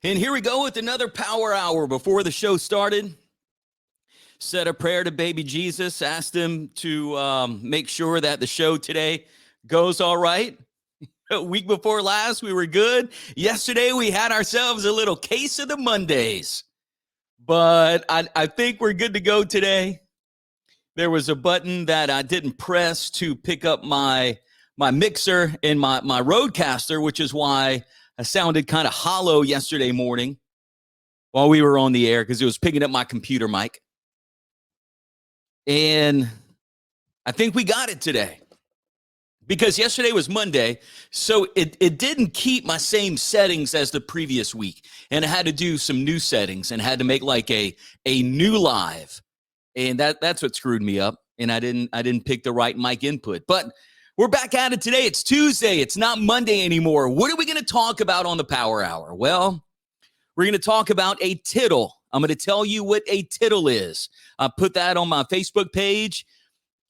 And here we go with another power hour. Before the show started, said a prayer to baby Jesus, asked him to make sure that the show today goes all right. A week before last, we were good. Yesterday, we had ourselves a little case of the Mondays. But I think we're good to go today. There was a button that I didn't press to pick up my mixer and my Rodecaster, which is why I sounded kind of hollow yesterday morning while we were on the air because it was picking up my computer mic. And I think we got it today because yesterday was Monday, so it didn't keep my same settings as the previous week. And I had to do some new settings and had to make like a new live. And that's what screwed me up. And I didn't pick the right mic input. But we're back at it today. It's Tuesday. It's not Monday anymore. What are we going to talk about on the Power Hour? Well, we're going to talk about a tittle. I'm going to tell you what a tittle is. I put that on my Facebook page.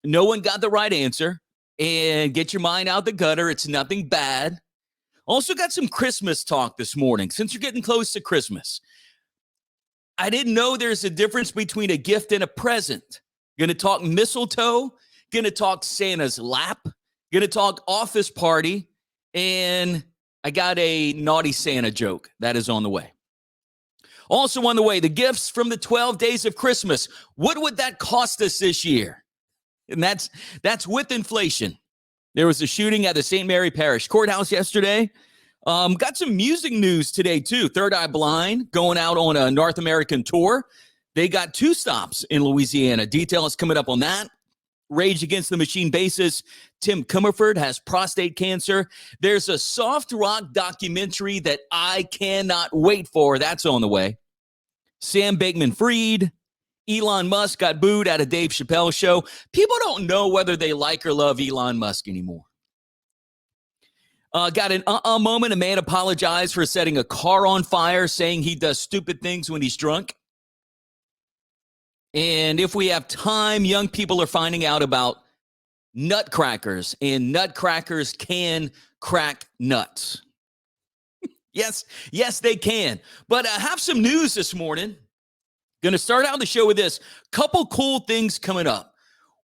No one got the right answer. And get your mind out the gutter. It's nothing bad. Also got some Christmas talk this morning since you're getting close to Christmas. I didn't know there's a difference between a gift and a present. Going to talk mistletoe. Going to talk Santa's lap. Going to talk office party. And I got a naughty Santa joke that is on the way. Also on the way, the gifts from the 12 days of Christmas. What would that cost us this year? And that's with inflation. There was a shooting at the St. Mary Parish Courthouse yesterday. Got some music news today, too. Third Eye Blind going out on a North American tour. They got 2 stops in Louisiana. Details coming up on that. Rage Against the Machine bassist Tim Commerford has prostate cancer. There's a soft rock documentary that I cannot wait for. That's on the way. Sam Bankman-Fried. Elon Musk got booed at a Dave Chapelle show. People don't know whether they like or love Elon Musk anymore. Got an moment. A man apologized for setting a car on fire, saying he does stupid things when he's drunk. And if we have time, young people are finding out about nutcrackers, and nutcrackers can crack nuts. Yes, they can. But I have some news this morning. Going to start out the show with this. Couple cool things coming up.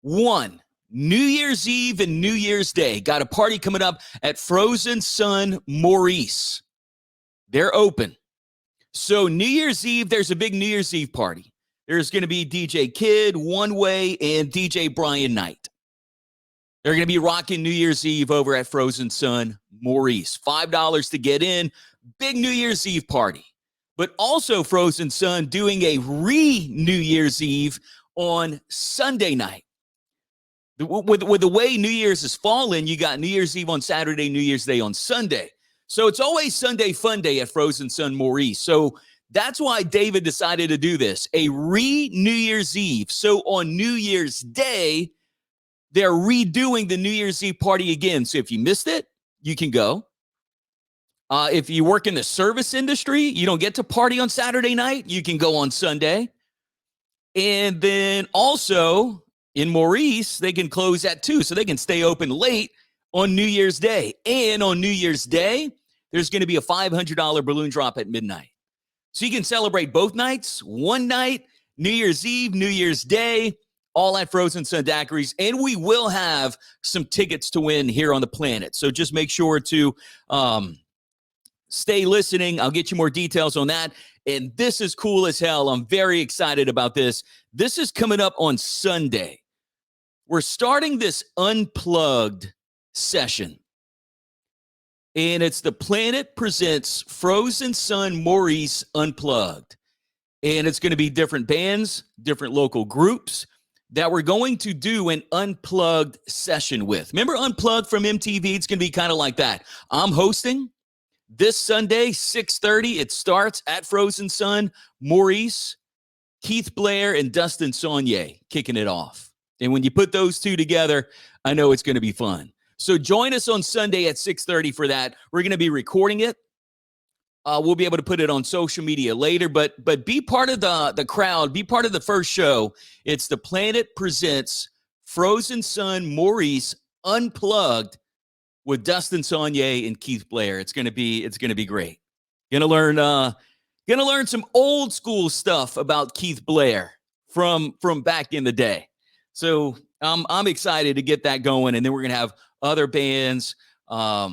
One, New Year's Eve and New Year's Day. Got a party coming up at Frozen Sun Maurice. They're open. So New Year's Eve, there's a big New Year's Eve party. There's going to be DJ Kid, One Way, and DJ Brian Knight. They're going to be rocking New Year's Eve over at Frozen Sun Maurice. $5 to get in. Big New Year's Eve party. But also Frozen Sun doing a New Year's Eve on Sunday night. With the way New Year's has fallen, you got New Year's Eve on Saturday, New Year's Day on Sunday. So it's always Sunday Fun Day at Frozen Sun Maurice. So that's why David decided to do this, a New Year's Eve. So on New Year's Day, they're redoing the New Year's Eve party again. So if you missed it, you can go. If you work in the service industry, you don't get to party on Saturday night, you can go on Sunday. And then also in Maurice, they can close at 2, so they can stay open late on New Year's Day. And on New Year's Day, there's going to be a $500 balloon drop at midnight. So you can celebrate both nights, one night, New Year's Eve, New Year's Day, all at Frozen Sun Daiquiris. And we will have some tickets to win here on the planet. So just make sure to stay listening. I'll get you more details on that. And this is cool as hell. I'm very excited about this. This is coming up on Sunday. We're starting this unplugged session. And it's the Planet Presents Frozen Sun Maurice Unplugged. And it's going to be different bands, different local groups that we're going to do an unplugged session with. Remember Unplugged from MTV? It's going to be kind of like that. I'm hosting. This Sunday, 6:30, it starts at Frozen Sun Maurice, Keith Blair, and Dustin Saunier kicking it off. And when you put those two together, I know it's going to be fun. So join us on Sunday at 6:30 for that. We're going to be recording it. We'll be able to put it on social media later, but be part of the crowd. Be part of the first show. It's the Planet Presents Frozen Sun Maurice Unplugged with Dustin Saunier and Keith Blair. It's gonna be great. Gonna learn Gonna learn some old school stuff about Keith Blair from back in the day. So I'm excited to get that going, and then we're gonna have other bands. I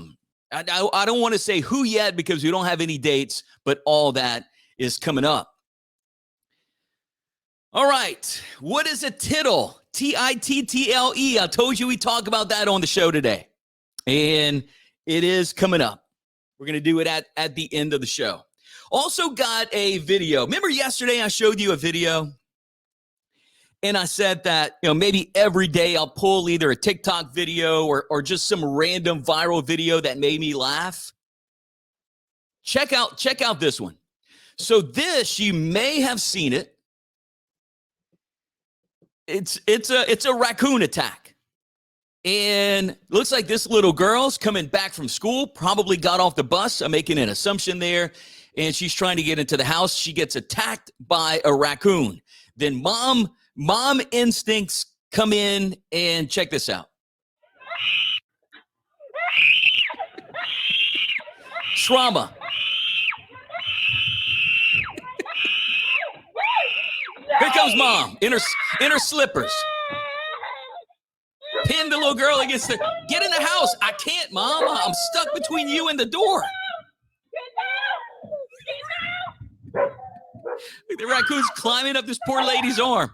don't want to say who yet because we don't have any dates, but all that is coming up. All right, what is a tittle? Tittle. I told you we talk about that on the show today, and it is coming up. We're gonna do it at the end of the show. Also got a video. Remember yesterday I showed you a video and I said that, maybe every day I'll pull either a TikTok video or just some random viral video that made me laugh. Check out this one. So this, you may have seen it. It's a raccoon attack. And looks like this little girl's coming back from school, probably got off the bus. I'm making an assumption there. And she's trying to get into the house. She gets attacked by a raccoon. Then mom instincts come in, and check this out. Trauma. Here comes mom in her slippers. Pin the little girl against get in the house. I can't, mom. I'm stuck between you and the door. The raccoon's climbing up this poor lady's arm.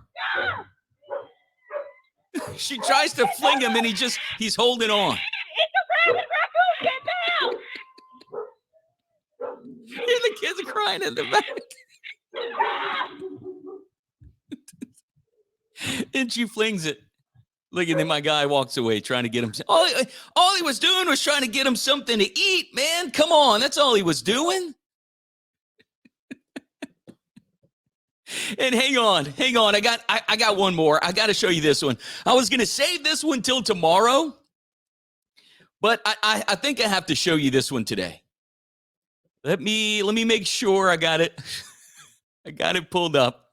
She tries to fling him, and he's holding on. Here the kids are crying in the back. And she flings it. Look, and then my guy walks away trying to get him. All he was doing was trying to get him something to eat, man. Come on, that's all he was doing. And hang on. I got one more. I got to show you this one. I was going to save this one till tomorrow, but I think I have to show you this one today. Let me make sure I got it. I got it pulled up.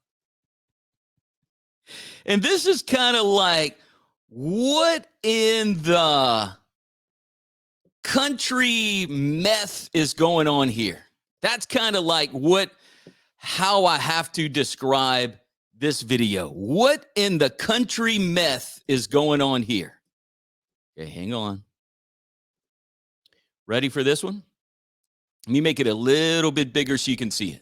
And this is kind of like, what in the country meth is going on here? That's kind of like how I have to describe this video. What in the country meth is going on here? Okay, hang on. Ready for this one? Let me make it a little bit bigger so you can see it.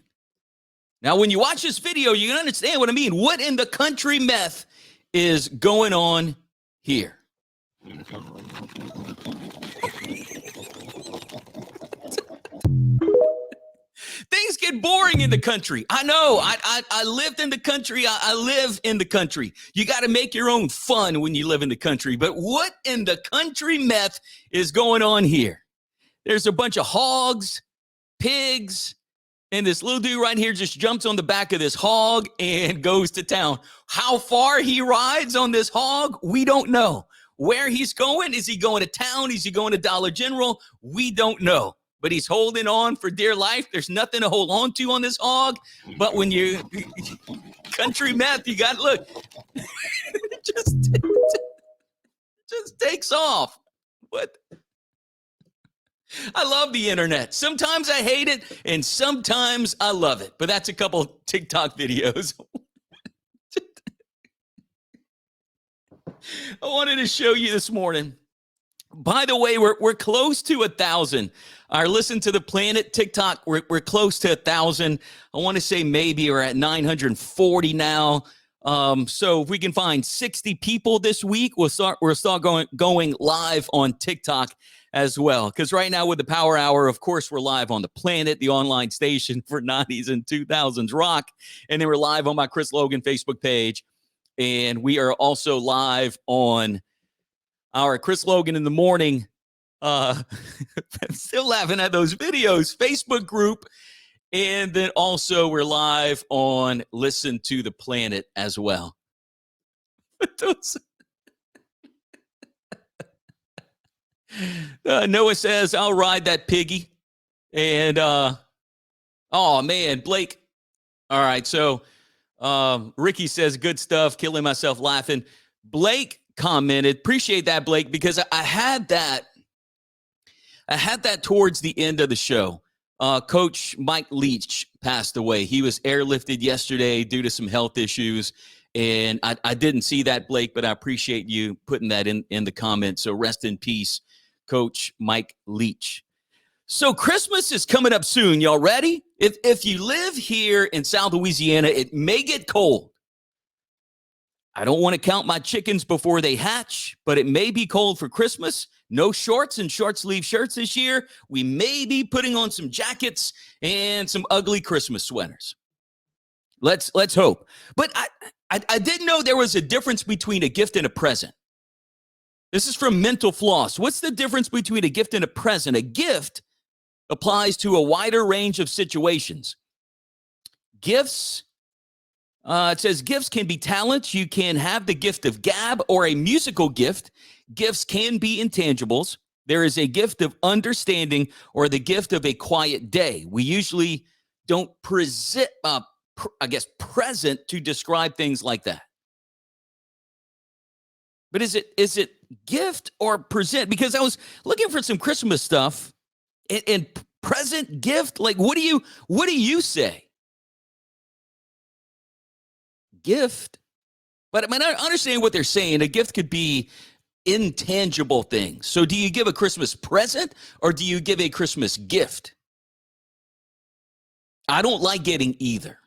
Now, when you watch this video, you can understand what I mean. What in the country meth is going on here? Things get boring in the country. I know. I lived in the country. I live in the country. You got to make your own fun when you live in the country. But what in the country meth is going on here? There's a bunch of hogs, pigs, and this little dude right here just jumps on the back of this hog and goes to town. How far he rides on this hog, we don't know. Where he's going, is he going to town? Is he going to Dollar General? We don't know. But he's holding on for dear life. There's nothing to hold on to on this hog. But when you country meth, you got, look, it just takes off. What? I love the internet. Sometimes I hate it, and sometimes I love it. But that's a couple TikTok videos. I wanted to show you this morning. By the way, we're close to 1,000. Our Listen to the Planet TikTok, we're close to 1,000. I want to say maybe we're at 940 now. So if we can find 60 people this week, we'll start going live on TikTok as well. Because right now with the Power Hour, of course, we're live on the Planet, the online station for 90s and 2000s rock. And then we're live on my Chris Logan Facebook page. And we are also live on our Chris Logan in the Morning. I'm still laughing at those videos, Facebook group. And then also we're live on Listen to the Planet as well. Noah says, I'll ride that piggy. And, oh, man, Blake. All right, so Ricky says, good stuff, killing myself laughing. Blake commented, appreciate that, Blake, because I had that towards the end of the show. Coach Mike Leach passed away. He was airlifted yesterday due to some health issues. And I didn't see that, Blake, but I appreciate you putting that in the comments. So rest in peace, Coach Mike Leach. So Christmas is coming up soon. Y'all ready? If you live here in South Louisiana, it may get cold. I don't want to count my chickens before they hatch, but it may be cold for Christmas. No shorts and short sleeve shirts this year. We may be putting on some jackets and some ugly Christmas sweaters. Let's hope. But I didn't know there was a difference between a gift and a present. This is from Mental Floss. What's the difference between a gift and a present? A gift applies to a wider range of situations. Gifts, it says gifts can be talents. You can have the gift of gab or a musical gift. Gifts can be intangibles. There is a gift of understanding or the gift of a quiet day. We usually don't present, present to describe things like that. But is it gift or present? Because I was looking for some Christmas stuff. And present, gift, like what do you say? Gift. But I mean, I understand what they're saying. A gift could be intangible things. So do you give a Christmas present or do you give a Christmas gift? I don't like getting either.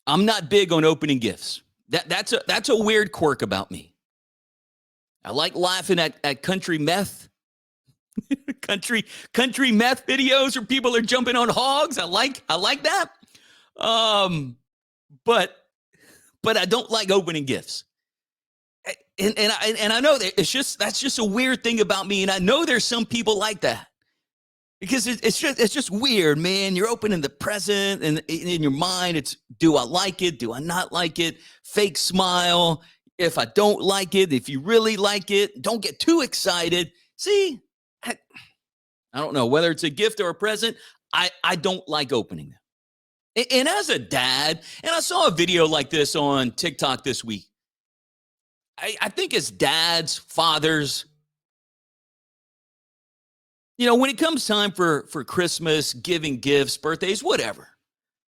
I'm not big on opening gifts. That's a weird quirk about me. I like laughing at country meth. country meth videos where people are jumping on hogs. I like that. But I don't like opening gifts. And I know that that's just a weird thing about me. And I know there's some people like that because it's just weird, man. You're opening the present and in your mind, it's, do I like it? Do I not like it? Fake smile. If I don't like it, if you really like it, don't get too excited. See, I don't know whether it's a gift or a present. I don't like opening them. And as a dad, and I saw a video like this on TikTok this week. I think as dads, fathers, when it comes time for Christmas, giving gifts, birthdays, whatever.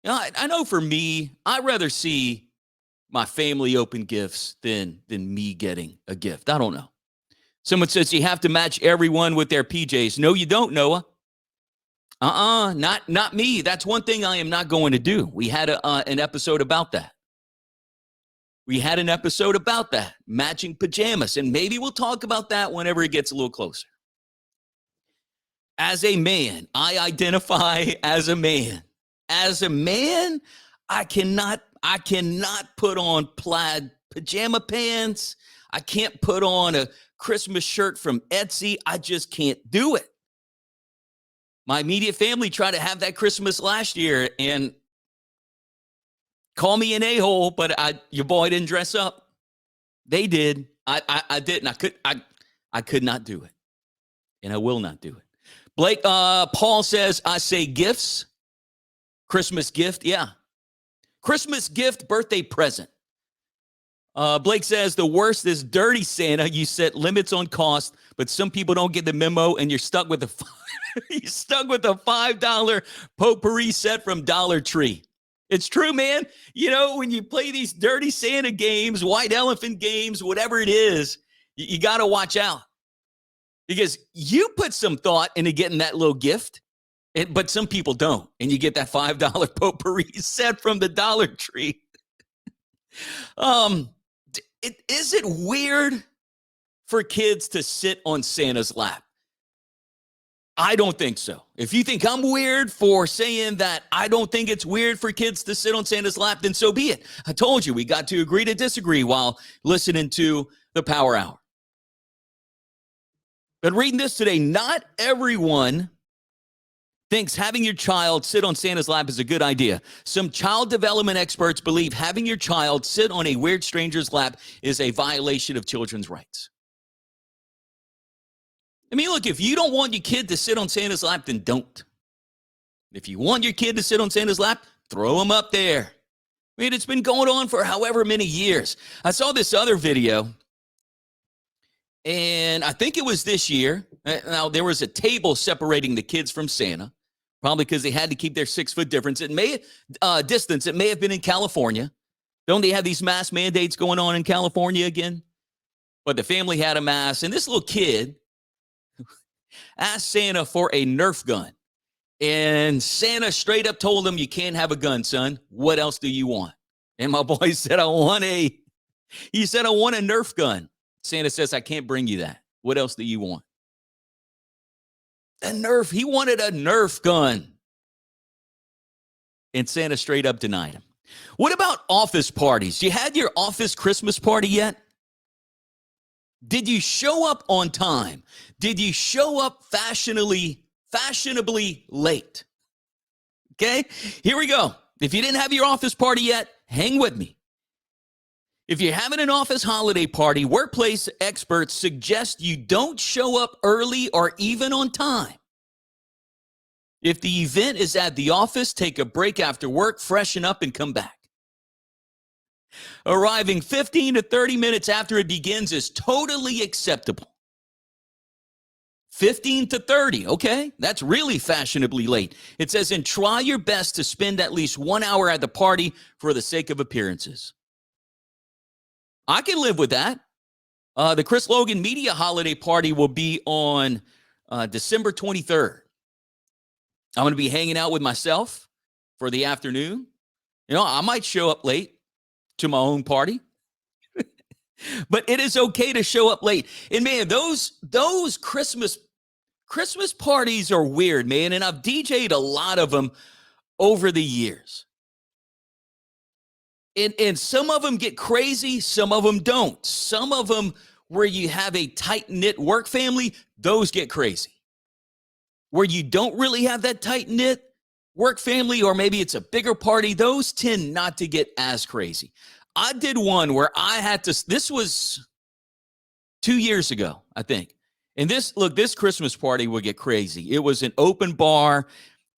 I know for me, I'd rather see my family open gifts than me getting a gift. I don't know. Someone says you have to match everyone with their PJs. No, you don't, Noah. Not me. That's one thing I am not going to do. We had an episode about that. Matching pajamas, and maybe we'll talk about that whenever it gets a little closer. As a man, I identify as a man. As a man, I cannot put on plaid pajama pants. I can't put on a Christmas shirt from Etsy. I just can't do it. My immediate family tried to have that Christmas last year and call me an a-hole, but your boy didn't dress up. They did. I didn't. I could not do it. And I will not do it. Blake, Paul says, I say gifts. Christmas gift. Yeah. Christmas gift, birthday present. Blake says the worst is dirty Santa. You set limits on cost, but some people don't get the memo, and you're stuck with a $5 potpourri set from Dollar Tree. It's true, man. When you play these dirty Santa games, white elephant games, whatever it is, you got to watch out because you put some thought into getting that little gift, but some people don't, and you get that $5 potpourri set from the Dollar Tree. Is it weird for kids to sit on Santa's lap? I don't think so. If you think I'm weird for saying that I don't think it's weird for kids to sit on Santa's lap, then so be it. I told you we got to agree to disagree while listening to the Power Hour. But reading this today, not everyone thinks having your child sit on Santa's lap is a good idea. Some child development experts believe having your child sit on a weird stranger's lap is a violation of children's rights. I mean, look, if you don't want your kid to sit on Santa's lap, then don't. If you want your kid to sit on Santa's lap, throw him up there. I mean, it's been going on for however many years. I saw this other video, and I think it was this year. Now, there was a table separating the kids from Santa. probably because they had to keep their 6-foot distance. It may have been in California. Don't they have these mask mandates going on in California again? But the family had a mask, and this little kid asked Santa for a Nerf gun. And Santa straight up told him, you can't have a gun, son. What else do you want? And my boy said, I want a Nerf gun. Santa says, I can't bring you that. What else do you want? A Nerf. He wanted a Nerf gun. And Santa straight up denied him. What about office parties? You had your office Christmas party yet? Did you show up on time? Did you show up fashionably late? Okay, here we go. If you didn't have your office party yet, hang with me. If you're having an office holiday party, workplace experts suggest you don't show up early or even on time. If the event is at the office, take a break after work, freshen up, and come back. Arriving 15 to 30 minutes after it begins is totally acceptable. 15 to 30, okay? That's really fashionably late. It says, and try your best to spend at least 1 hour at the party for the sake of appearances. I can live with that. The Chris Logan Media Holiday Party will be on December 23rd. I'm going to be hanging out with myself for the afternoon. You know, I might show up late to my own party. But it is okay to show up late. And man, those Christmas parties are weird, man. And I've DJ'd a lot of them over the years. And some of them get crazy, some of them don't. Some of them where you have a tight-knit work family, those get crazy. Where you don't really have that tight-knit work family, or maybe it's a bigger party, those tend not to get as crazy. I did one where I had to, this was 2 years ago, I think. And this Christmas party would get crazy. It was an open bar.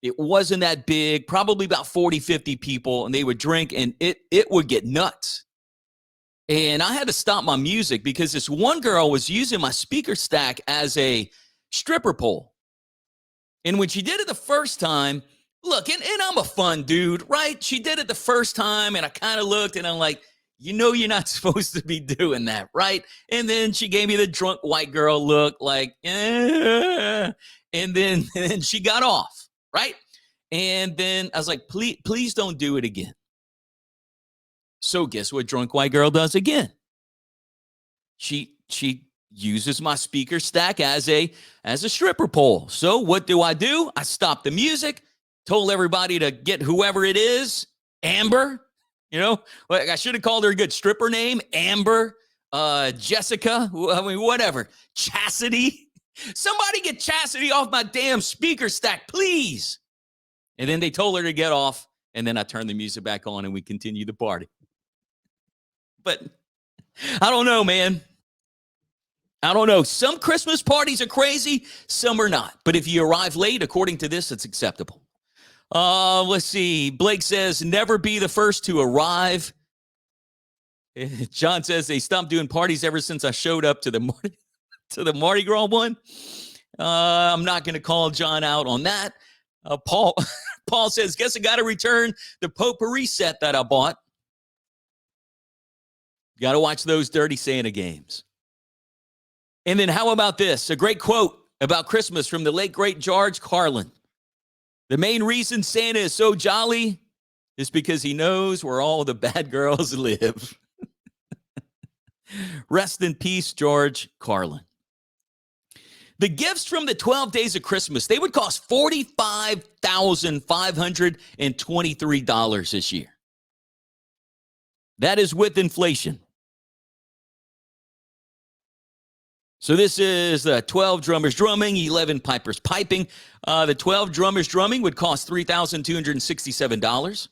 It wasn't that big, probably about 40, 50 people, and they would drink, and it would get nuts. And I had to stop my music because this one girl was using my speaker stack as a stripper pole. And when she did it the first time, look, and I'm a fun dude, right? She did it the first time, and I kind of looked, and I'm like, you know you're not supposed to be doing that, right? And then she gave me the drunk white girl look, like, and then she got off, right? And then I was like, please don't do it again. So guess what drunk white girl does again? She uses my speaker stack as a stripper pole. So what do? I stopped the music, told everybody to get whoever it is, Amber. You know, I should have called her a good stripper name, Amber, Jessica, I mean, whatever. Chastity. Somebody get Chastity off my damn speaker stack, please. And then they told her to get off, and then I turned the music back on, and we continued the party. But I don't know, man. I don't know. Some Christmas parties are crazy, some are not. But if you arrive late, according to this, it's acceptable. Let's see. Blake says, never be the first to arrive. John says, they stopped doing parties ever since I showed up to the Mardi Gras one. I'm not going to call John out on that. Paul says, guess I got to return the potpourri set that I bought. Got to watch those Dirty Santa games. And then how about this? A great quote about Christmas from the late, great George Carlin. The main reason Santa is so jolly is because he knows where all the bad girls live. Rest in peace, George Carlin. The gifts from the 12 days of Christmas, they would cost $45,523 this year. That is with inflation. So this is 12 drummers drumming, 11 pipers piping. The 12 drummers drumming would cost $3,267.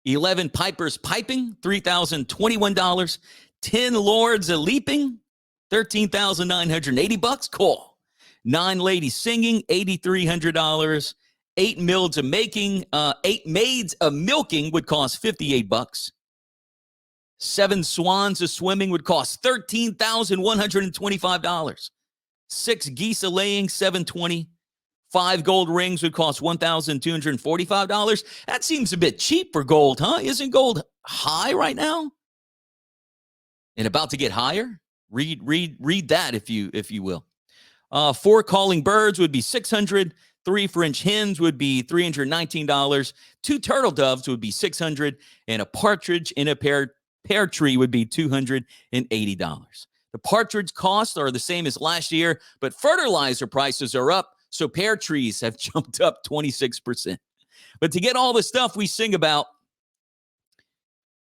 11 pipers piping, $3,021. 10 lords a leaping, $13,980. Cool. 9 ladies singing, $8,300. 8 maids a milking would cost $58. 7 swans a swimming would cost $13,125. 6 geese a laying, $720. 5 gold rings would cost $1,245. That seems a bit cheap for gold, huh? Isn't gold high right now? And about to get higher? Read that if you will. 4 calling birds would be $600. 3 French hens would be $319. 2 turtle doves would be $600, and a partridge in a pear tree would be $280. The partridge costs are the same as last year, but fertilizer prices are up, so pear trees have jumped up 26%. But to get all the stuff we sing about,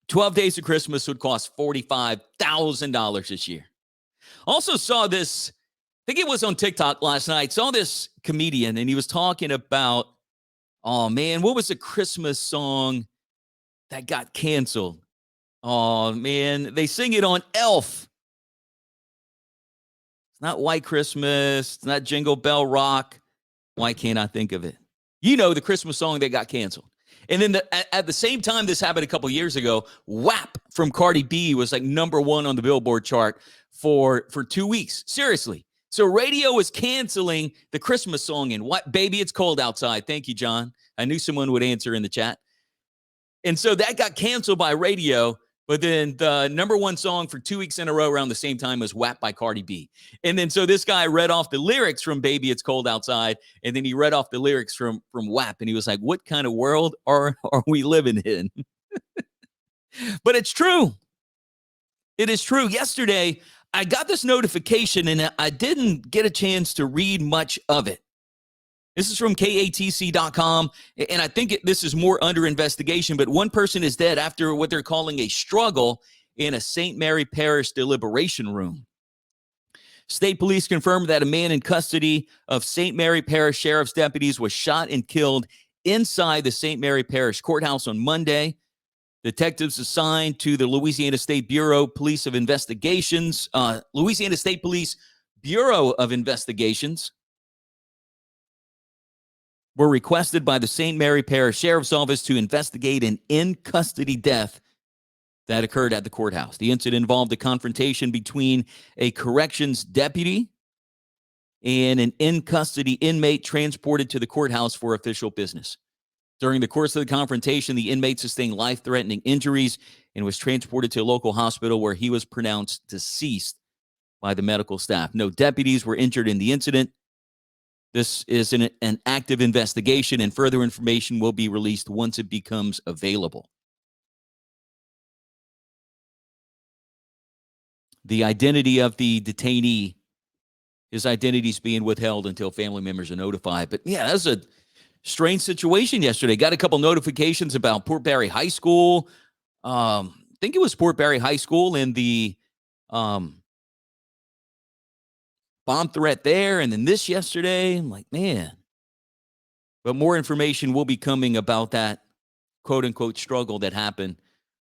12 Days of Christmas would cost $45,000 this year. Also saw this, I think it was on TikTok last night, saw this comedian, and he was talking about, oh man, what was the Christmas song that got canceled? Oh man, they sing it on Elf. It's not White Christmas, it's not Jingle Bell Rock. Why can't I think of it? You know, the Christmas song that got canceled. And then at the same time this happened a couple years ago, WAP from Cardi B was like #1 on the Billboard chart for 2 weeks. Seriously. So radio was canceling the Christmas song and what, Baby, It's Cold Outside. Thank you, John. I knew someone would answer in the chat. And so that got canceled by radio, but then the #1 song for 2 weeks in a row around the same time was WAP by Cardi B. And then so this guy read off the lyrics from Baby, It's Cold Outside, and then he read off the lyrics from WAP, and he was like, what kind of world are we living in? But it's true. It is true. Yesterday, I got this notification, and I didn't get a chance to read much of it. This is from KATC.com, and I think this is more under investigation, but one person is dead after what they're calling a struggle in a St. Mary Parish deliberation room. State police confirmed that a man in custody of St. Mary Parish Sheriff's deputies was shot and killed inside the St. Mary Parish Courthouse on Monday. Detectives assigned to the Louisiana State Bureau Police of Investigations, Louisiana State Police Bureau of Investigations, were requested by the St. Mary Parish Sheriff's Office to investigate an in-custody death that occurred at the courthouse. The incident involved a confrontation between a corrections deputy and an in-custody inmate transported to the courthouse for official business. During the course of the confrontation, the inmate sustained life-threatening injuries and was transported to a local hospital where he was pronounced deceased by the medical staff. No deputies were injured in the incident. This is an active investigation, and further information will be released once it becomes available. The identity of the detainee, his identity is being withheld until family members are notified. But yeah, that's a strange situation yesterday. Got a couple notifications about Port Barre High School. I think it was Port Barre High School and the bomb threat there, and then this yesterday. I'm like, man. But more information will be coming about that quote-unquote struggle that happened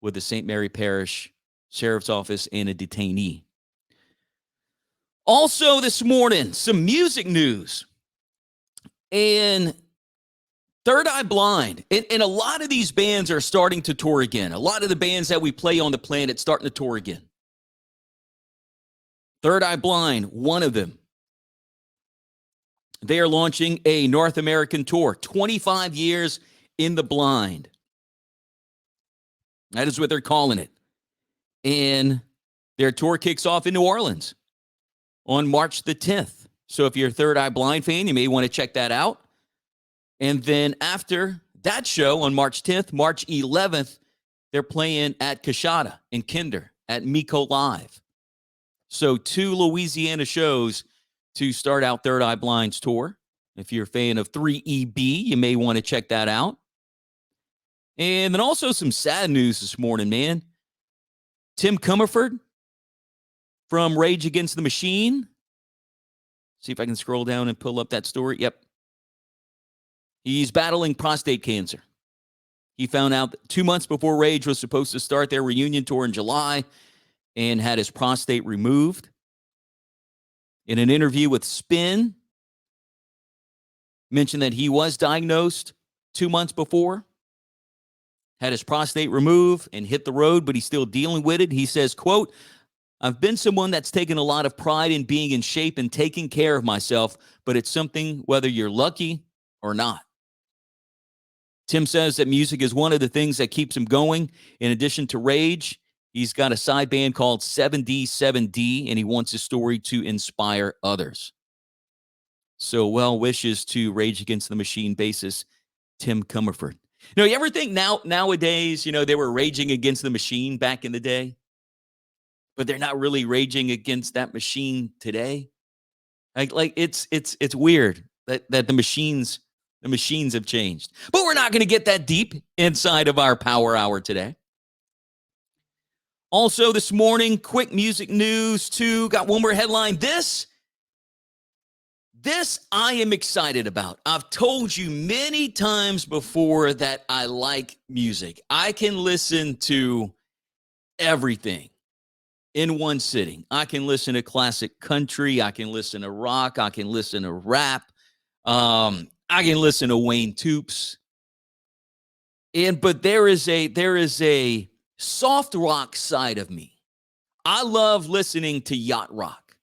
with the St. Mary Parish Sheriff's Office and a detainee. Also this morning, some music news. And Third Eye Blind. And a lot of these bands are starting to tour again. A lot of the bands that we play on the planet starting to tour again. Third Eye Blind, one of them. They are launching a North American tour, 25 years in the blind. That is what they're calling it. And their tour kicks off in New Orleans on March the 10th. So if you're a Third Eye Blind fan, you may want to check that out. And then after that show on March 10th, March 11th, they're playing at Coshada in Kinder at Miko Live. So 2 Louisiana shows to start out Third Eye Blind's tour. If you're a fan of 3EB, you may want to check that out. And then also some sad news this morning, man. Tim Commerford from Rage Against the Machine. See if I can scroll down and pull up that story. Yep. He's battling prostate cancer. He found out that 2 months before Rage was supposed to start their reunion tour in July and had his prostate removed. In an interview with Spin, mentioned that he was diagnosed 2 months before, had his prostate removed and hit the road, but he's still dealing with it. He says, quote, I've been someone that's taken a lot of pride in being in shape and taking care of myself, but it's something whether you're lucky or not. Tim says that music is one of the things that keeps him going. In addition to Rage, he's got a side band called 7D7D, and he wants his story to inspire others. So well wishes to Rage Against the Machine bassist Tim Commerford. You ever think nowadays, they were raging against the machine back in the day, but they're not really raging against that machine today? Like it's weird that the machines have changed. But we're not going to get that deep inside of our Power Hour today. Also this morning, quick music news too. Got one more headline. This I am excited about. I've told you many times before that I like music. I can listen to everything in one sitting. I can listen to classic country. I can listen to rock. I can listen to rap. I can listen to Wayne Toops. But there is a soft rock side of me. I love listening to yacht rock,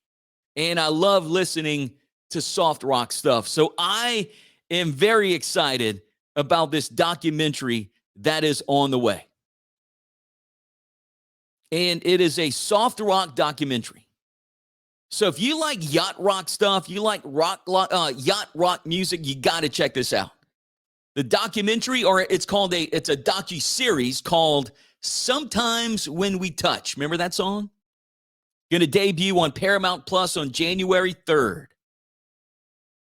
and I love listening to soft rock stuff. So I am very excited about this documentary that is on the way. And it is a soft rock documentary. So if you like yacht rock stuff, you like yacht rock music, you got to check this out. The documentary, or it's a docu-series called Sometimes When We Touch. Remember that song? Going to debut on Paramount Plus on January 3rd.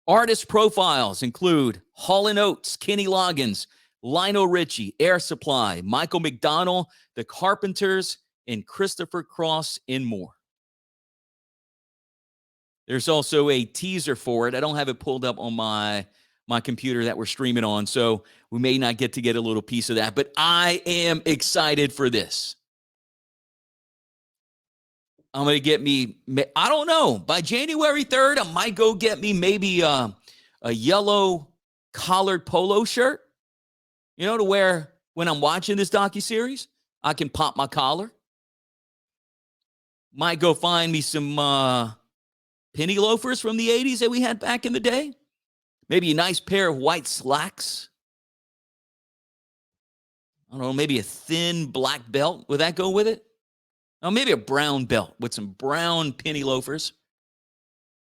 Artist profiles include Hall & Oates, Kenny Loggins, Lionel Richie, Air Supply, Michael McDonald, The Carpenters, and Christopher Cross, and more. There's also a teaser for it. I don't have it pulled up on my computer that we're streaming on, so we may not get a little piece of that, but I am excited for this. I'm going to get me, I don't know, by January 3rd, I might go get me maybe a yellow collared polo shirt, to wear when I'm watching this docuseries. I can pop my collar. Might go find me some penny loafers from the 80s that we had back in the day. Maybe a nice pair of white slacks. I don't know, maybe a thin black belt. Would that go with it? Oh, maybe a brown belt with some brown penny loafers.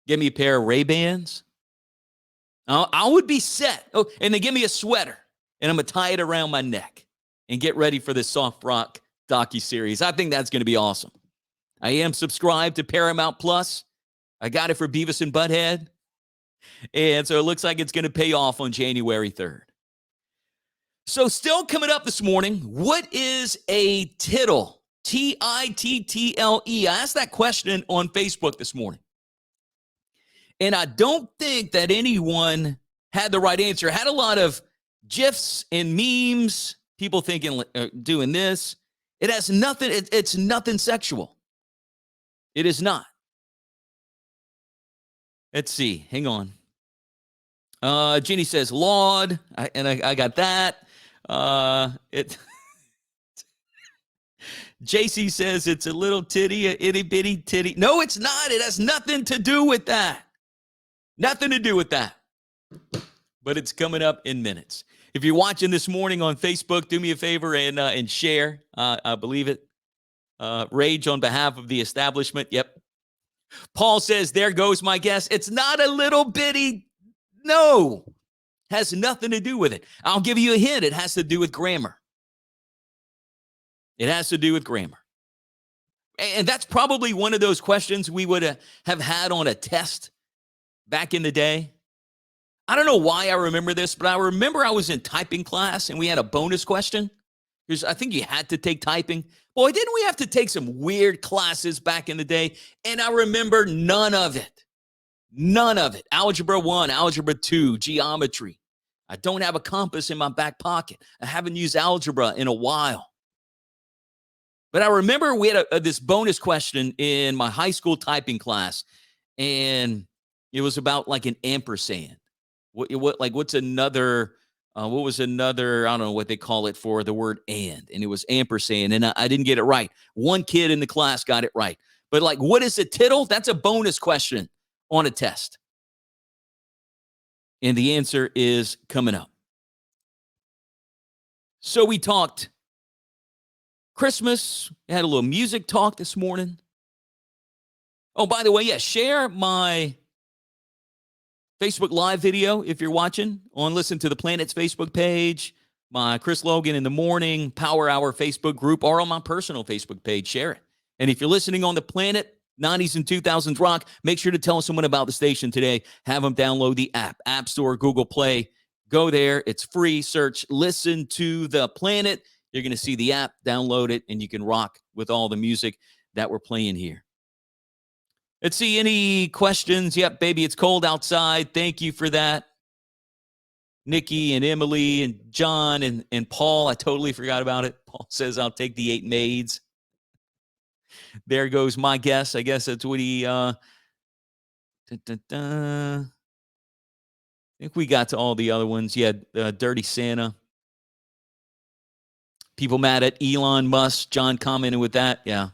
Give me a pair of Ray-Bans. I would be set. Oh, and then give me a sweater, and I'm going to tie it around my neck and get ready for this soft rock docuseries. I think that's going to be awesome. I am subscribed to Paramount Plus. I got it for Beavis and Butthead. And so it looks like it's going to pay off on January 3rd. So still coming up this morning, what is a tittle? Tittle. I asked that question on Facebook this morning. And I don't think that anyone had the right answer. I had a lot of GIFs and memes, people thinking, doing this. It has nothing, it's nothing sexual. It is not. Let's see. Hang on. Ginny says, Laud. I got that. JC says it's a little titty, a itty bitty titty. No, it's not. It has nothing to do with that. Nothing to do with that. But it's coming up in minutes. If you're watching this morning on Facebook, do me a favor and share. I believe it. Rage on behalf of the establishment. Yep. Paul says, there goes my guess. It's not a little bitty. No. Has nothing to do with it. I'll give you a hint. It has to do with grammar. It has to do with grammar. And that's probably one of those questions we would have had on a test back in the day. I don't know why I remember this, but I remember I was in typing class and we had a bonus question. Because I think you had to take typing. Boy, didn't we have to take some weird classes back in the day? And I remember none of it. None of it. Algebra 1, Algebra 2, geometry. I don't have a compass in my back pocket. I haven't used algebra in a while. But I remember we had this bonus question in my high school typing class, and it was about like an ampersand. What's another, what was another, I don't know what they call it for the word and it was ampersand, and I didn't get it right. One kid in the class got it right. But like, what is a tittle? That's a bonus question on a test. And the answer is coming up. So we talked Christmas, had a little music talk this morning. Oh, by the way, yeah, share my Facebook Live video if you're watching on Listen to the Planet's Facebook page, my Chris Logan in the Morning Power Hour Facebook group, or on my personal Facebook page. Share it. And if you're listening on the Planet 90s and 2000s Rock, make sure to tell someone about the station today. Have them download the App Store, Google Play. Go there. It's free. Search Listen to the Planet. You're going to see the app, download it, and you can rock with all the music that we're playing here. Let's see, any questions? Yep, baby, it's cold outside. Thank you for that. Nikki and Emily and John and Paul, I totally forgot about it. Paul says, I'll take the 8 maids. There goes my guess. I guess that's what he, I think we got to all the other ones. Yeah, Dirty Santa. People mad at Elon Musk. John commented with that. Yeah.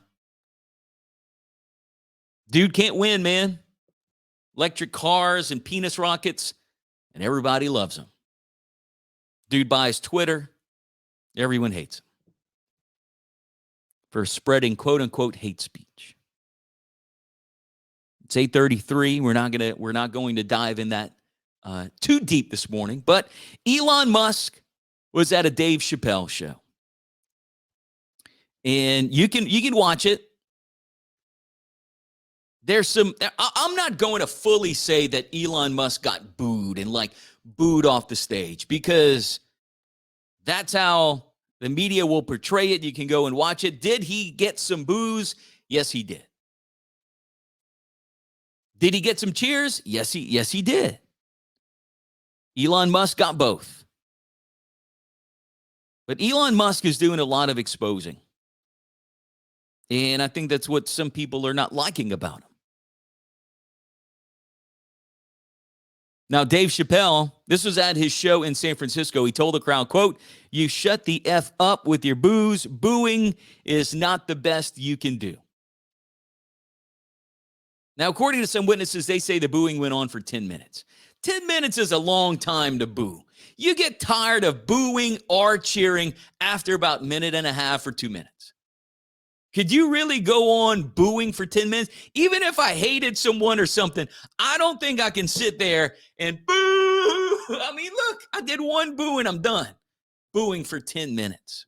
Dude can't win, man. Electric cars and penis rockets, and everybody loves him. Dude buys Twitter. Everyone hates him for spreading quote-unquote hate speech. It's 8:33. We're not going to dive in that too deep this morning, but Elon Musk was at a Dave Chapelle show. And you can watch it. I'm not going to fully say that Elon Musk got booed and like booed off the stage, because that's how the media will portray it. You can go and watch it. Did he get some boos? Yes, he did. Did he get some cheers? Yes, he did. Elon Musk got both. But Elon Musk is doing a lot of exposing. And I think that's what some people are not liking about him. Now, Dave Chapelle, this was at his show in San Francisco. He told the crowd, quote, "You shut the F up with your boos. Booing is not the best you can do." Now, according to some witnesses, they say the booing went on for 10 minutes. 10 minutes is a long time to boo. You get tired of booing or cheering after about a minute and a half or 2 minutes. Could you really go on booing for 10 minutes? Even if I hated someone or something, I don't think I can sit there and boo. I mean, look, I did one boo and I'm done. Booing for 10 minutes.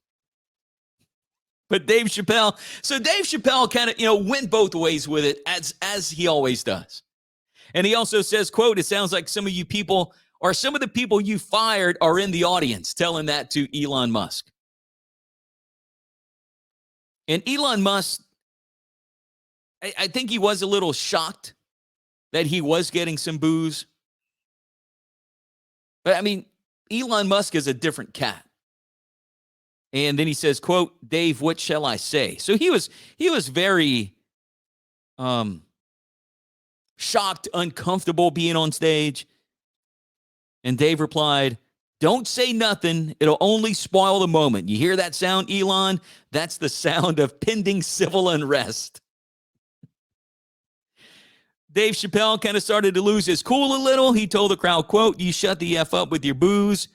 But Dave Chapelle kind of, went both ways with it, as he always does. And he also says, quote, "It sounds like some of you people, or some of the people you fired, are in the audience," telling that to Elon Musk. And Elon Musk, I think he was a little shocked that he was getting some boos. But I mean, Elon Musk is a different cat. And then he says, quote, "Dave, what shall I say?" So he was very shocked, uncomfortable being on stage. And Dave replied, "Don't say nothing. It'll only spoil the moment. You hear that sound, Elon? That's the sound of pending civil unrest." Dave Chapelle kind of started to lose his cool a little. He told the crowd, quote, "You shut the F up with your boos.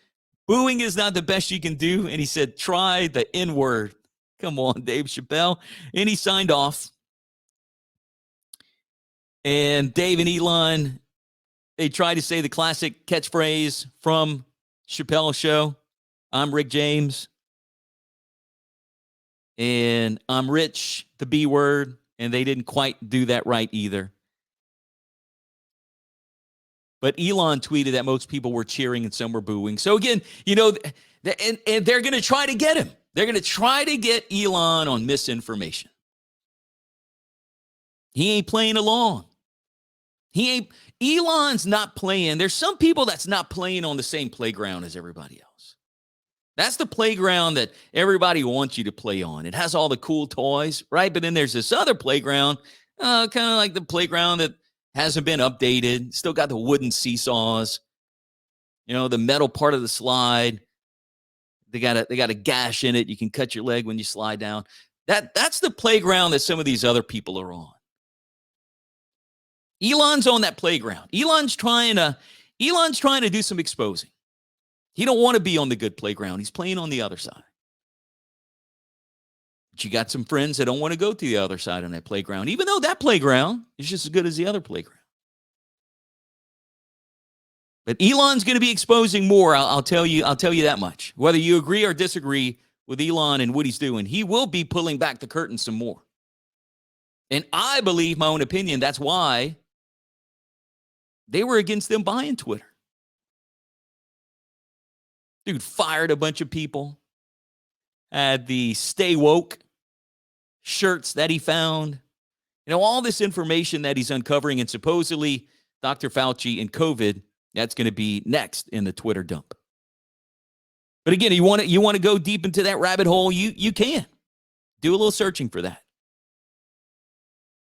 Booing is not the best you can do." And he said, "Try the N-word." Come on, Dave Chapelle. And he signed off. And Dave and Elon, they tried to say the classic catchphrase from Chappelle's show, "I'm Rick James, and I'm rich," the B word, and they didn't quite do that right either. But Elon tweeted that most people were cheering and some were booing. So again, and they're going to try to get him. They're going to try to get Elon on misinformation. He ain't playing along. Elon's not playing. There's some people that's not playing on the same playground as everybody else. That's the playground that everybody wants you to play on. It has all the cool toys, right? But then there's this other playground, kind of like the playground that hasn't been updated. Still got the wooden seesaws, the metal part of the slide. They got a gash in it. You can cut your leg when you slide down. That's the playground that some of these other people are on. Elon's on that playground. Elon's trying to do some exposing. He don't want to be on the good playground. He's playing on the other side. But you got some friends that don't want to go to the other side on that playground, even though that playground is just as good as the other playground. But Elon's going to be exposing more. I'll tell you that much. Whether you agree or disagree with Elon and what he's doing, he will be pulling back the curtain some more. And I believe, my own opinion, that's why they were against them buying Twitter. Dude fired a bunch of people, had the Stay Woke shirts that he found. All this information that he's uncovering, and supposedly Dr. Fauci and COVID, that's going to be next in the Twitter dump. But again, you want to go deep into that rabbit hole, you can. Do a little searching for that.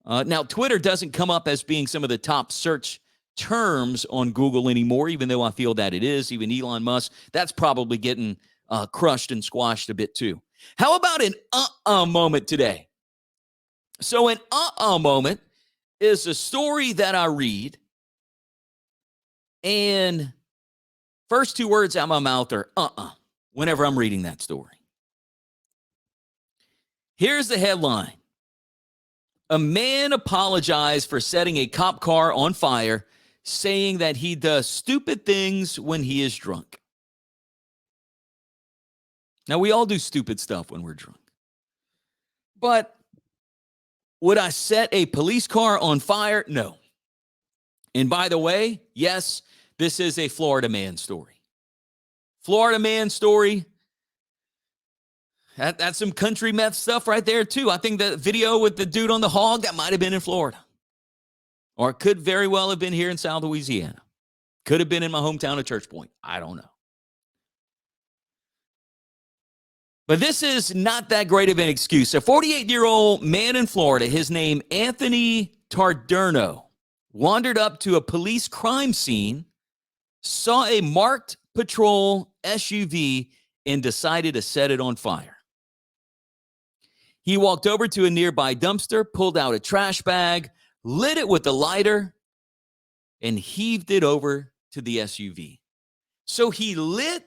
Now, Twitter doesn't come up as being some of the top search terms on Google anymore, even though I feel that it is. Even Elon Musk, that's probably getting crushed and squashed a bit too. How about an moment today? So an moment is a story that I read, and first two words out of my mouth are whenever I'm reading that story. Here's the headline. A man apologized for setting a cop car on fire, saying that he does stupid things when he is drunk. Now, we all do stupid stuff when we're drunk. But would I set a police car on fire? No. And by the way, yes, this is a Florida man story. Florida man story. That's some country meth stuff right there, too. I think the video with the dude on the hog, that might have been in Florida. Or it could very well have been here in South Louisiana. Could have been in my hometown of Church Point. I don't know. But this is not that great of an excuse. A 48-year-old man in Florida, his name Anthony Tarderno, wandered up to a police crime scene, saw a marked patrol SUV, and decided to set it on fire. He walked over to a nearby dumpster, pulled out a trash bag, lit it with a lighter, and heaved it over to the SUV. So he lit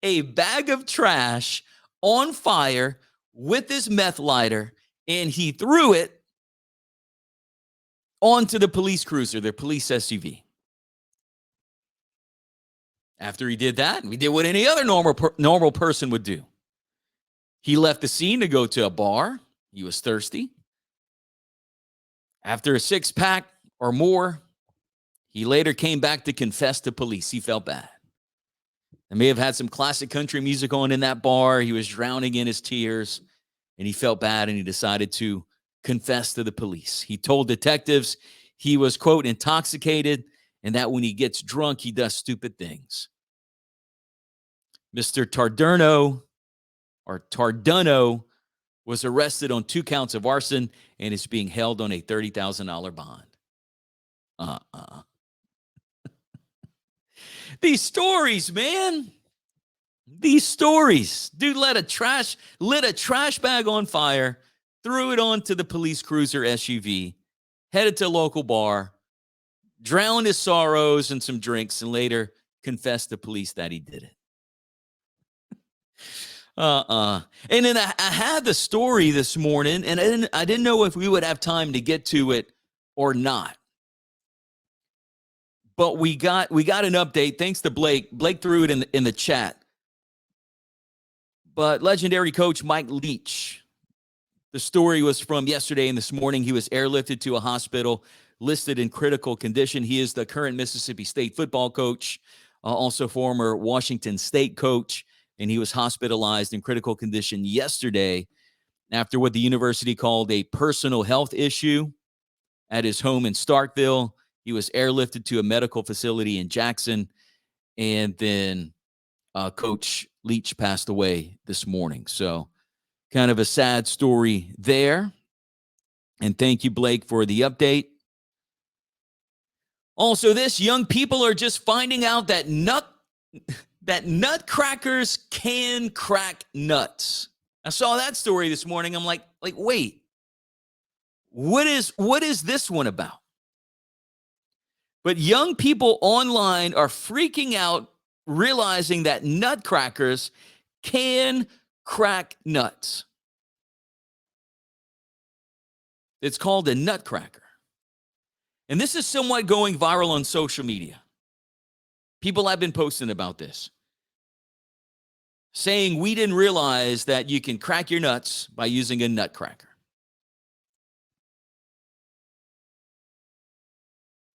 a bag of trash on fire with his meth lighter, and he threw it onto the police cruiser, the police SUV. After he did that, he did what any other normal person would do. He left the scene to go to a bar. He was thirsty. After a six-pack or more, he later came back to confess to police. He felt bad. They may have had some classic country music on in that bar. He was drowning in his tears, and he felt bad, and he decided to confess to the police. He told detectives he was, quote, intoxicated, and that when he gets drunk, he does stupid things. Mr. Tarderno was arrested on 2 counts of arson and is being held on a $30,000 bond. These stories, man. These stories. Dude lit a trash bag on fire, threw it onto the police cruiser SUV, headed to a local bar, drowned his sorrows in some drinks, and later confessed to police that he did it. And then I had the story this morning, and I didn't know if we would have time to get to it or not. But we got an update thanks to Blake. Blake threw it in the chat. But legendary coach Mike Leach, the story was from yesterday and this morning. He was airlifted to a hospital, listed in critical condition. He is the current Mississippi State football coach, also former Washington State coach, and he was hospitalized in critical condition yesterday after what the university called a personal health issue at his home in Starkville. He was airlifted to a medical facility in Jackson, and then Coach Leach passed away this morning. So kind of a sad story there. And thank you, Blake, for the update. Also, young people are just finding out that nutcrackers can crack nuts. I saw that story this morning. I'm like, wait, what is this one about? But young people online are freaking out, realizing that nutcrackers can crack nuts. It's called a nutcracker. And this is somewhat going viral on social media. People have been posting about this, saying we didn't realize that you can crack your nuts by using a nutcracker.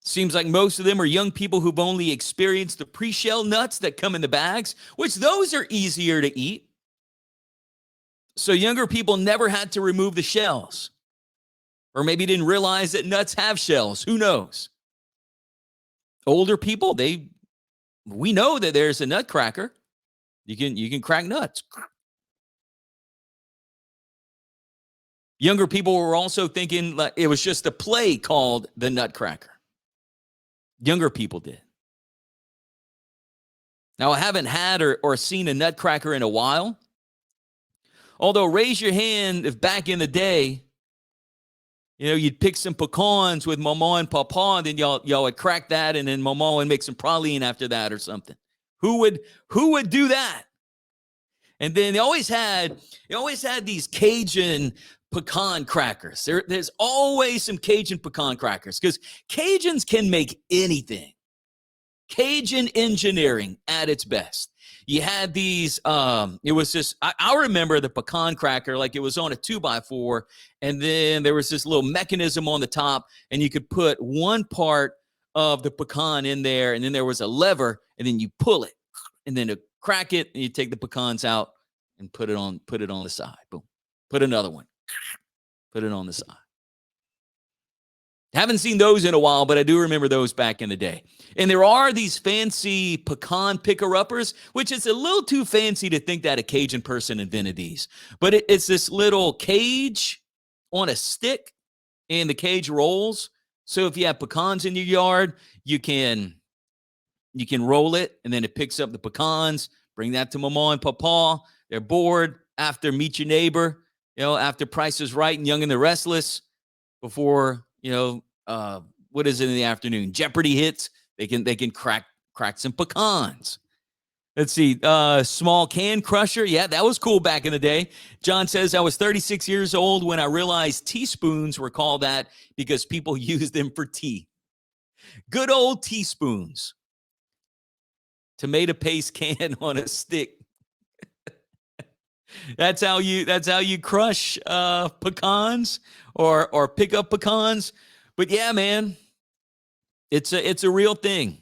Seems like most of them are young people who've only experienced the pre-shell nuts that come in the bags, which those are easier to eat. So younger people never had to remove the shells. Or maybe didn't realize that nuts have shells. Who knows? Older people, we know that there's a nutcracker. You can crack nuts. Younger people were also thinking like it was just a play called the Nutcracker. Younger people did. Now, I haven't had or seen a nutcracker in a while. Although, raise your hand if back in the day, you'd pick some pecans with mama and papa, and then y'all would crack that, and then mama would make some praline after that or something. Who would do that? And then they always had these Cajun pecan crackers. There's always some Cajun pecan crackers because Cajuns can make anything. Cajun engineering at its best. You had these, it was just, I remember the pecan cracker like it was on a 2x4, and then there was this little mechanism on the top, and you could put one part of the pecan in there, and then there was a lever, and then you pull it, and then to crack it, and you take the pecans out and put it on the side. Boom. Put another one. Put it on the side. Haven't seen those in a while, but I do remember those back in the day. And there are these fancy pecan picker-uppers, which is a little too fancy to think that a Cajun person invented these. But it's this little cage on a stick, and the cage rolls. So if you have pecans in your yard, you can roll it, and then it picks up the pecans, bring that to mama and papa. They're bored after Meet Your Neighbor, after Price is Right and Young and the Restless, before what is it in the afternoon? Jeopardy hits. They can crack some pecans. Let's see. Small can crusher. Yeah, that was cool back in the day. John says, I was 36 years old when I realized teaspoons were called that because people used them for tea. Good old teaspoons. Tomato paste can on a stick. That's how you crush pecans or pick up pecans. But yeah, man, it's a real thing.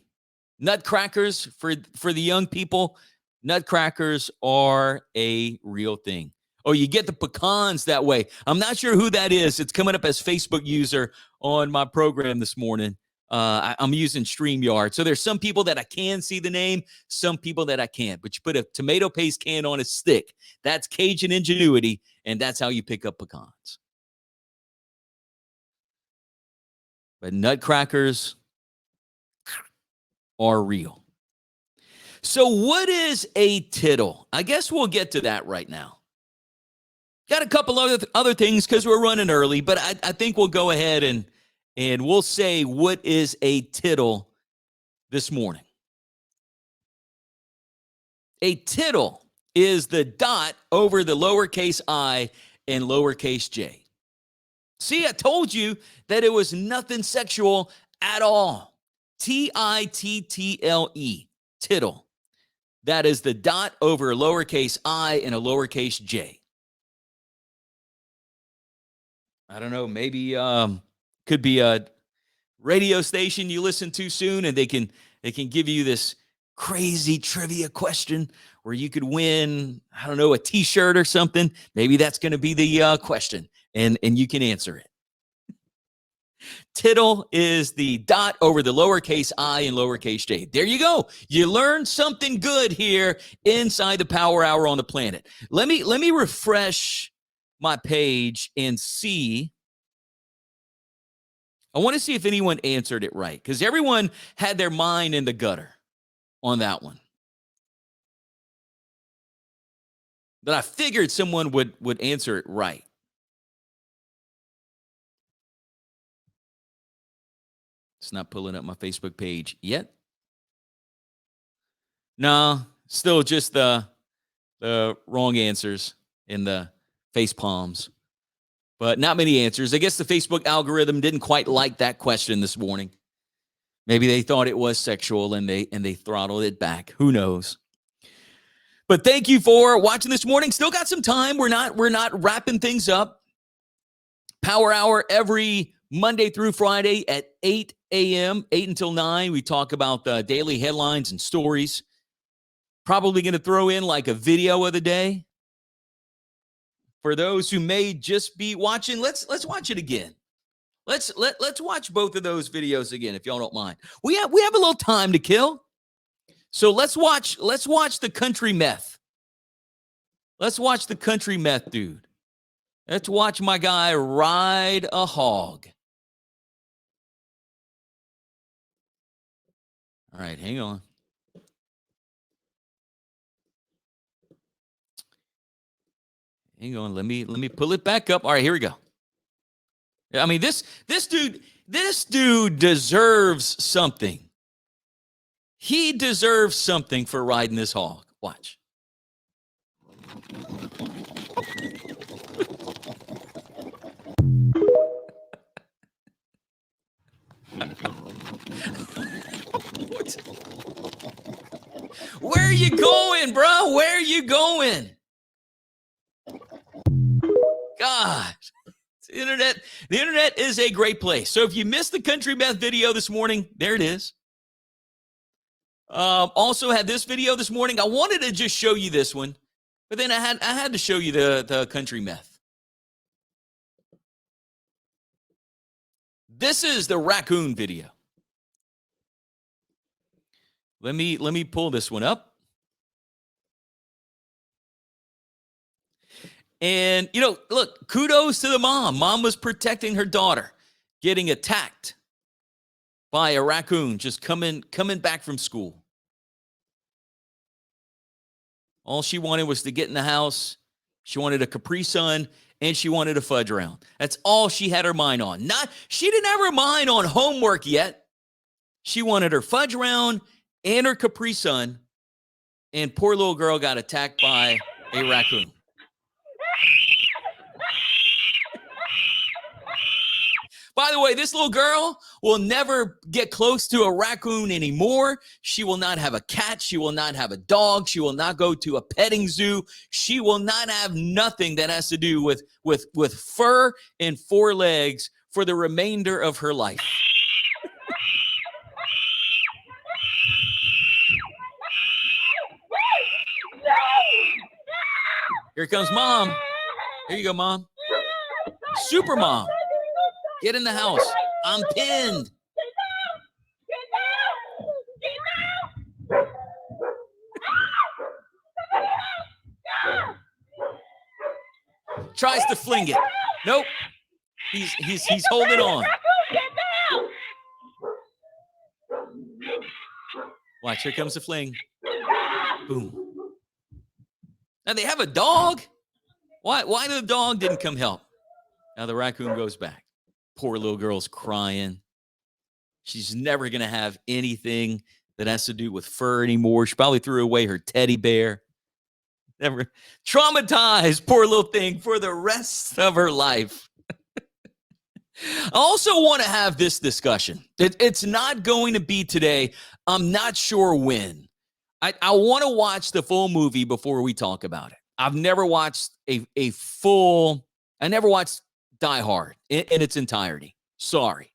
Nutcrackers for the young people, nutcrackers are a real thing. Oh, you get the pecans that way. I'm not sure who that is. It's coming up as Facebook user on my program this morning. I'm using StreamYard. So there's some people that I can see the name, some people that I can't. But you put a tomato paste can on a stick. That's Cajun ingenuity, and that's how you pick up pecans. But nutcrackers are real. So what is a tittle? I guess we'll get to that right now. Got a couple other things because we're running early, but I think we'll go ahead and we'll say what is a tittle this morning. A tittle is the dot over the lowercase I and lowercase j. See, I told you that it was nothing sexual at all. Tittle, tittle. That is the dot over a lowercase I and a lowercase j. I don't know, maybe could be a radio station you listen to soon, and they can give you this crazy trivia question where you could win, I don't know, a t-shirt or something. Maybe that's going to be the question, and you can answer it. Tittle is the dot over the lowercase I and lowercase j. There you go. You learned something good here inside the Power Hour on the Planet. Let me refresh my page and see. I want to see if anyone answered it right, because everyone had their mind in the gutter on that one. But I figured someone would answer it right. It's not pulling up my Facebook page yet. No, still just the wrong answers in the face palms, but not many answers. I guess the Facebook algorithm didn't quite like that question this morning. Maybe they thought it was sexual and they throttled it back. Who knows? But thank you for watching this morning. Still got some time. We're not wrapping things up. Power Hour every Monday through Friday at 8 a.m., 8 until 9. We talk about the daily headlines and stories. Probably going to throw in like a video of the day. For those who may just be watching, let's watch it again. Let's watch both of those videos again, if y'all don't mind. We have a little time to kill. So let's watch the country meth. Let's watch the country meth dude. Let's watch my guy ride a hog. All right, hang on. Hang on, let me pull it back up. All right, here we go. I mean, this dude deserves something. He deserves something for riding this hog. Watch. Where are you going, bro? Where are you going? God, the internet is a great place. So if you missed the country meth video this morning, there it is. Also had this video this morning. I wanted to just show you this one, but then I had to show you the country meth. This is the raccoon video. Let me pull this one up. And, look, kudos to the mom. Mom was protecting her daughter, getting attacked by a raccoon just coming back from school. All she wanted was to get in the house. She wanted a Capri Sun, and she wanted a fudge round. That's all she had her mind on. She didn't have her mind on homework yet. She wanted her fudge round and her Capri Sun, and poor little girl got attacked by a raccoon. By the way, this little girl will never get close to a raccoon anymore. She will not have a cat. She will not have a dog. She will not go to a petting zoo. She will not have nothing that has to do with fur and four legs for the remainder of her life. Here comes mom. Here you go, mom. Super mom. Get in the house. I'm pinned. Tries to fling it. Nope. He's holding on. Watch, here comes the fling. Boom. Now they have a dog. Why the dog didn't come help? Now the raccoon goes back. Poor little girl's crying. She's never going to have anything that has to do with fur anymore. She probably threw away her teddy bear. Never traumatized, poor little thing, for the rest of her life. I also want to have this discussion. It's not going to be today. I'm not sure when. I want to watch the full movie before we talk about it. I've never watched I never watched Die Hard in its entirety. Sorry.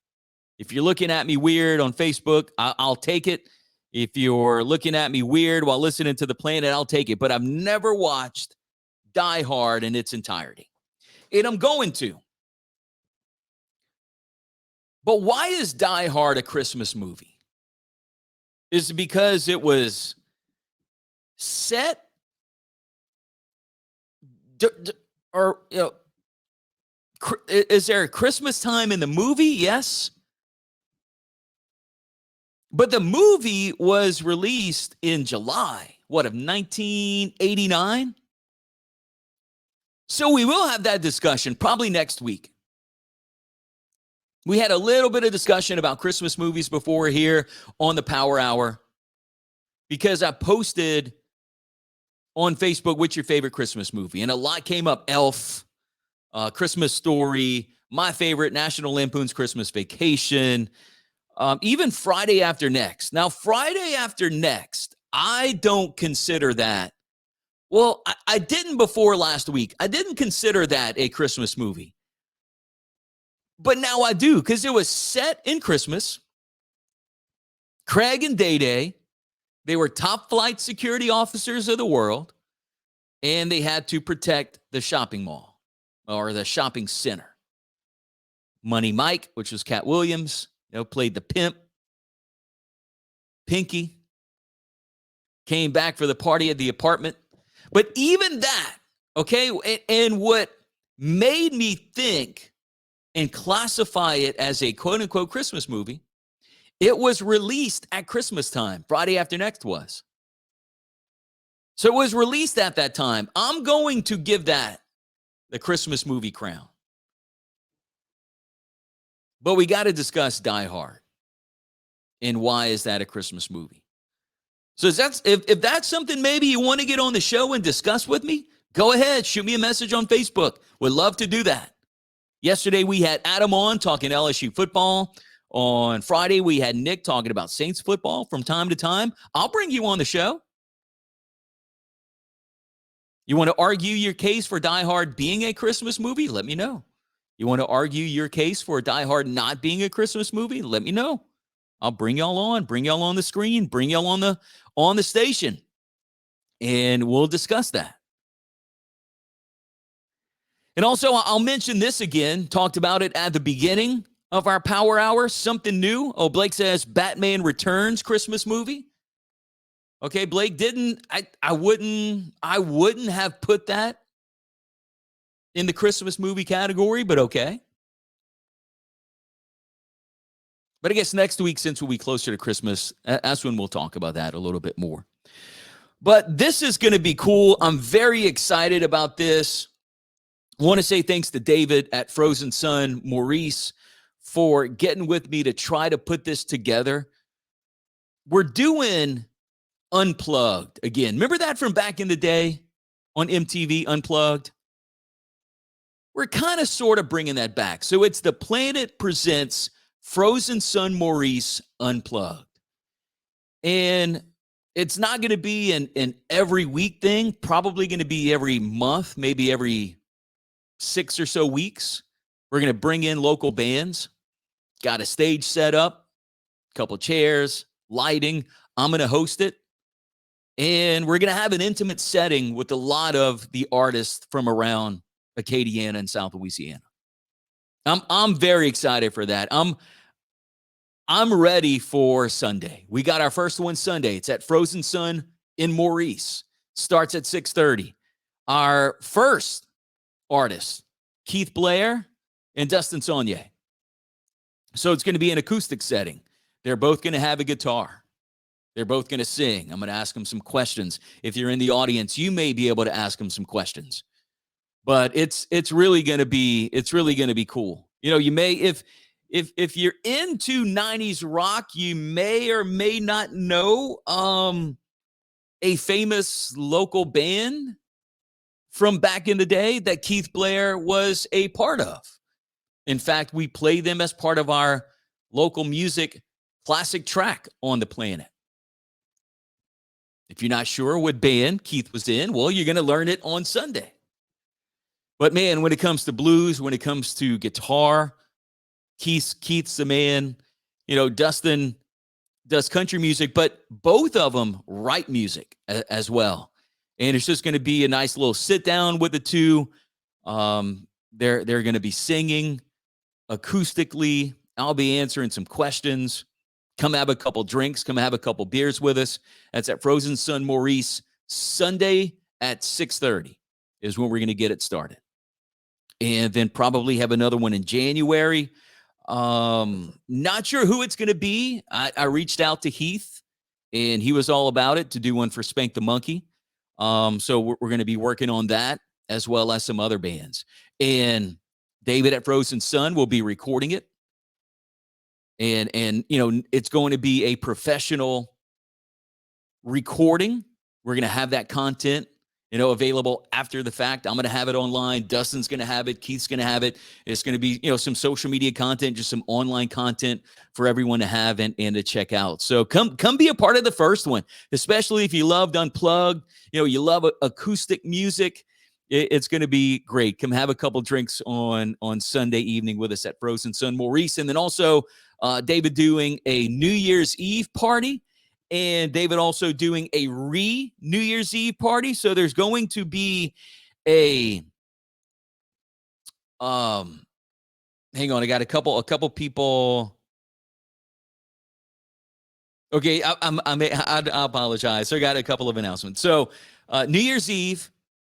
If you're looking at me weird on Facebook, I'll take it. If you're looking at me weird while listening to The Planet, I'll take it. But I've never watched Die Hard in its entirety. And I'm going to. But why is Die Hard a Christmas movie? Is it because it was set or, is there a Christmas time in the movie? Yes. But the movie was released in July, of 1989? So we will have that discussion probably next week. We had a little bit of discussion about Christmas movies before here on the Power Hour because I posted on Facebook, what's your favorite Christmas movie? And a lot came up. Elf, Christmas Story, my favorite, National Lampoon's Christmas Vacation, even Friday After Next. Now, Friday After Next, I don't consider that. Well, I didn't before last week. I didn't consider that a Christmas movie. But now I do, because it was set in Christmas. Craig and Day-Day, they were top flight security officers of the world, and they had to protect the shopping mall or the shopping center. Money Mike, which was Cat Williams, played the pimp. Pinky came back for the party at the apartment. But even that, okay, and what made me think and classify it as a quote-unquote Christmas movie, it was released at Christmas time. Friday After Next was. So it was released at that time. I'm going to give that the Christmas movie crown. But we got to discuss Die Hard. And why is that a Christmas movie? So if that's something maybe you want to get on the show and discuss with me, go ahead. Shoot me a message on Facebook. Would love to do that. Yesterday, we had Adam on talking LSU football. On Friday, we had Nick talking about Saints football from time to time. I'll bring you on the show. You want to argue your case for Die Hard being a Christmas movie? Let me know. You want to argue your case for Die Hard not being a Christmas movie? Let me know. I'll bring y'all on the screen, bring y'all on the station, and we'll discuss that. And also, I'll mention this again, talked about it at the beginning of our Power Hour, something new. Oh, Blake says Batman Returns Christmas movie. Okay, Blake, I wouldn't have put that in the Christmas movie category, but okay. But I guess next week, since we'll be closer to Christmas, that's when we'll talk about that a little bit more. But this is going to be cool. I'm very excited about this. I want to say thanks to David at Frozen Sun, Maurice, for getting with me to try to put this together. We're doing Unplugged again. Remember that from back in the day on MTV, Unplugged? We're kind of sort of bringing that back. So it's the Planet Presents Frozen Sun Maurice Unplugged. And it's not going to be an every week thing, probably going to be every month, maybe every 6 or so weeks. We're going to bring in local bands. Got a stage set up, a couple chairs, lighting. I'm going to host it. And we're going to have an intimate setting with a lot of the artists from around Acadiana and South Louisiana. I'm very excited for that. I'm ready for Sunday. We got our first one Sunday. It's at Frozen Sun in Maurice. Starts at 6:30. Our first artists, Keith Blair and Dustin Saunier. So it's going to be an acoustic setting. They're both going to have a guitar. They're both going to sing. I'm going to ask them some questions. If you're in the audience, you may be able to ask them some questions. But it's really going to be cool. You may if you're into 90s rock, you may or may not know a famous local band from back in the day that Keith Blair was a part of. In fact, we play them as part of our local music classic track on the planet. If you're not sure what band Keith was in, well, you're going to learn it on Sunday. But man, when it comes to blues, when it comes to guitar, Keith's the man. Dustin does country music, but both of them write music as well. And it's just going to be a nice little sit down with the two. They're going to be singing acoustically. I'll be answering some questions. Come have a couple drinks. Come have a couple beers with us. That's at Frozen Sun Maurice. Sunday at 6:30 is when we're going to get it started. And then probably have another one in January. Not sure who it's going to be. I reached out to Heath, and he was all about it to do one for Spank the Monkey. So we're going to be working on that as well as some other bands. And David at Frozen Sun will be recording it. And it's going to be a professional recording. We're going to have that content, available after the fact. I'm going to have it online. Dustin's going to have it. Keith's going to have it. It's going to be, some social media content, just some online content for everyone to have and to check out. So come be a part of the first one, especially if you loved Unplugged, you love acoustic music. It's going to be great. Come have a couple drinks on Sunday evening with us at Frozen Sun Maurice. And then also David doing a New Year's Eve party. And David also doing a New Year's Eve party. So there's going to be a hang on, I got a couple people. Okay, I apologize. So I got a couple of announcements. So New Year's Eve,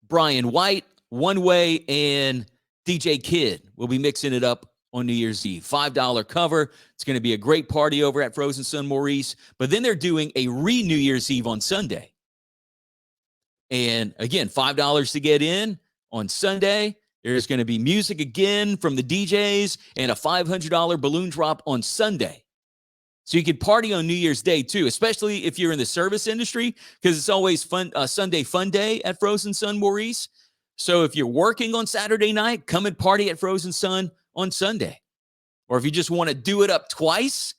Brian White, One Way, and DJ Kid will be mixing it up on New Year's Eve. $5 cover. It's going to be a great party over at Frozen Sun Maurice. But then they're doing a New Year's Eve on Sunday. And again, $5 to get in on Sunday. There's going to be music again from the DJs and a $500 balloon drop on Sunday. So you can party on New Year's Day too, especially if you're in the service industry, because it's always fun, Sunday fun day at Frozen Sun Maurice. So if you're working on Saturday night, come and party at Frozen Sun on Sunday. Or if you just want to do it up twice,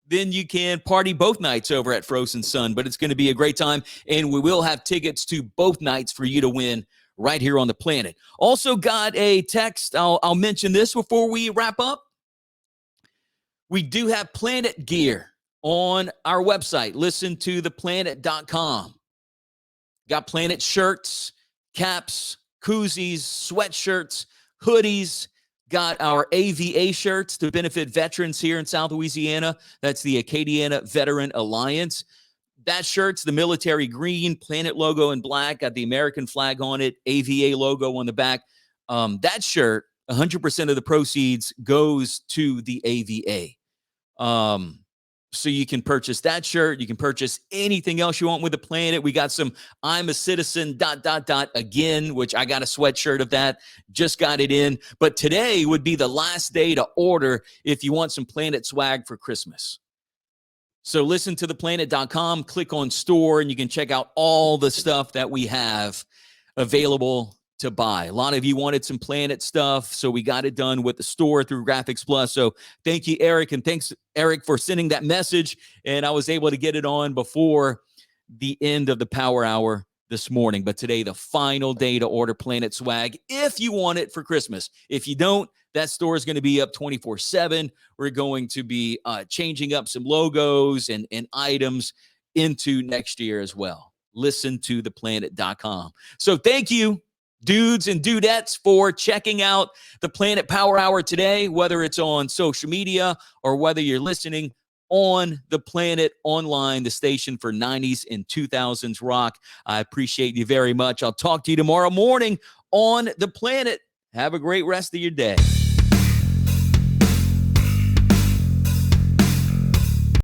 then you can party both nights over at Frozen Sun. But it's going to be a great time, and we will have tickets to both nights for you to win right here on the planet. Also got a text. I'll mention this before we wrap up. We do have Planet gear on our website. Listen to theplanet.com. Got Planet shirts, caps, koozies, sweatshirts, hoodies. Got our AVA shirts to benefit veterans here in South Louisiana. That's the Acadiana Veteran Alliance. That shirt's the military green, Planet logo in black, got the American flag on it, AVA logo on the back. That shirt, 100% of the proceeds goes to the AVA. So you can purchase that shirt. You can purchase anything else you want with the Planet. We got some I'm a Citizen ... again, which I got a sweatshirt of that. Just got it in. But today would be the last day to order if you want some Planet swag for Christmas. So listen to theplanet.com, click on store, and you can check out all the stuff that we have available to buy. A lot of you wanted some Planet stuff, so we got it done with the store through Graphics Plus. So thank you, Eric, and thanks, Eric, for sending that message. And I was able to get it on before the end of the power hour this morning. But today, the final day to order Planet swag if you want it for Christmas. If you don't, that store is going to be up 24/7. We're going to be changing up some logos and items into next year as well. Listen to theplanet.com. So thank you, dudes and dudettes, for checking out the Planet Power Hour today, whether it's on social media or whether you're listening on the Planet online, the station for 90s and 2000s rock. I appreciate you very much. I'll talk to you tomorrow morning on the Planet. Have a great rest of your day.